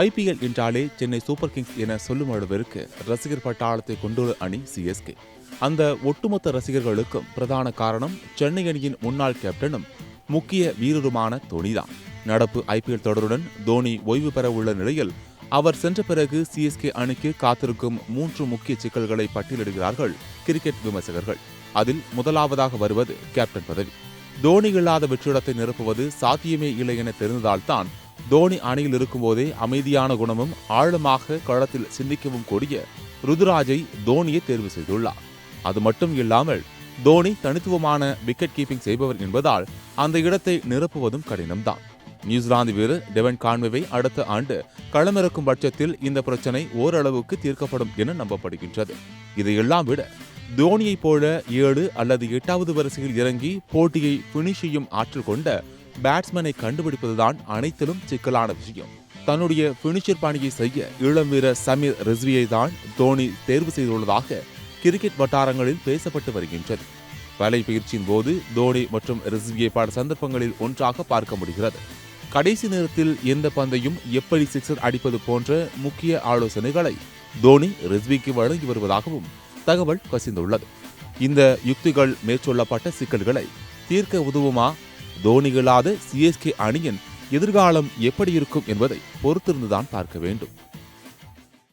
IPL என்றாலே Chennai super Kings என சொல்லும் அளவிற்கு ரசிகர் பட்டாளத்தை கொண்டுள்ள அணி சிஎஸ்கே. அந்த ஒட்டுமொத்த ரசிகர்களுக்கும் பிரதான காரணம் சென்னை அணியின் முன்னாள் கேப்டனும் முக்கிய வீரருமான தோனிதான். நடப்பு ஐபிஎல் தொடருடன் தோனி ஓய்வு பெற உள்ள நிலையில் அவர் சென்ற பிறகு சிஎஸ்கே அணிக்கு காத்திருக்கும் 3 முக்கிய சிக்கல்களை பட்டியலிடுகிறார்கள் கிரிக்கெட் விமர்சகர்கள். அதில் முதலாவதாக வருவது கேப்டன் பதவி. தோனி இல்லாத வெற்றிடத்தை நிரப்புவது சாத்தியமே இல்லை என தெரிந்ததால்தான் தோனி அணியில் இருக்கும்போதே அமைதியான குணமும் ஆழமாக களத்தில் சிந்திக்கவும் கூடிய ருதுராஜை தோனியை தேர்வு செய்துள்ளார். அது மட்டும் இல்லாமல் தோனி தனித்துவமான விக்கெட் கீப்பிங் செய்பவர் என்பதால் அந்த இடத்தை நிரப்புவதும் கடினம்தான். நியூசிலாந்து வீரர் டெவன் கான்வேவை அடுத்த ஆண்டு களமிறக்கும் பட்சத்தில் இந்த பிரச்சனை ஓரளவுக்கு தீர்க்கப்படும் என நம்பப்படுகின்றது. இதையெல்லாம் விட தோனியைப் போல 7 அல்லது 8வது வரிசையில் இறங்கி போட்டியை பினிஷ் செய்யும் ஆற்றல் கொண்ட பேட்ஸ்மேனை கண்டுபிடிப்பதுதான் அனைத்திலும் சிக்கலான விஷயம். தன்னுடைய பினிஷர் பணியை செய்ய இளம் வீரர் சமீர் ரிஸ்வியை தான் தோனி தேர்வு செய்துள்ளதாக கிரிக்கெட் வட்டாரங்களில் பேசப்பட்டு வருகின்றது. வலை பயிற்சியின் போது தோனி மற்றும் ரிஸ்வியை பல சந்தர்ப்பங்களில் ஒன்றாக பார்க்க முடிகிறது. கடைசி நேரத்தில் எந்த பந்தையும் எப்படி சிக்ஸர் அடிப்பது போன்ற முக்கிய ஆலோசனைகளை தோனி ரிஸ்விக்கு வழங்கி வருவதாகவும் தகவல் கசிந்துள்ளது. இந்த யுக்திகள் மேற்கொள்ளப்பட்ட சிக்கல்களை தீர்க்க உதவுமா? தோனி இல்லாத சிஎஸ்கே அணியின் எதிர்காலம் எப்படி இருக்கும் என்பதை பொறுத்திருந்துதான் பார்க்க வேண்டும்.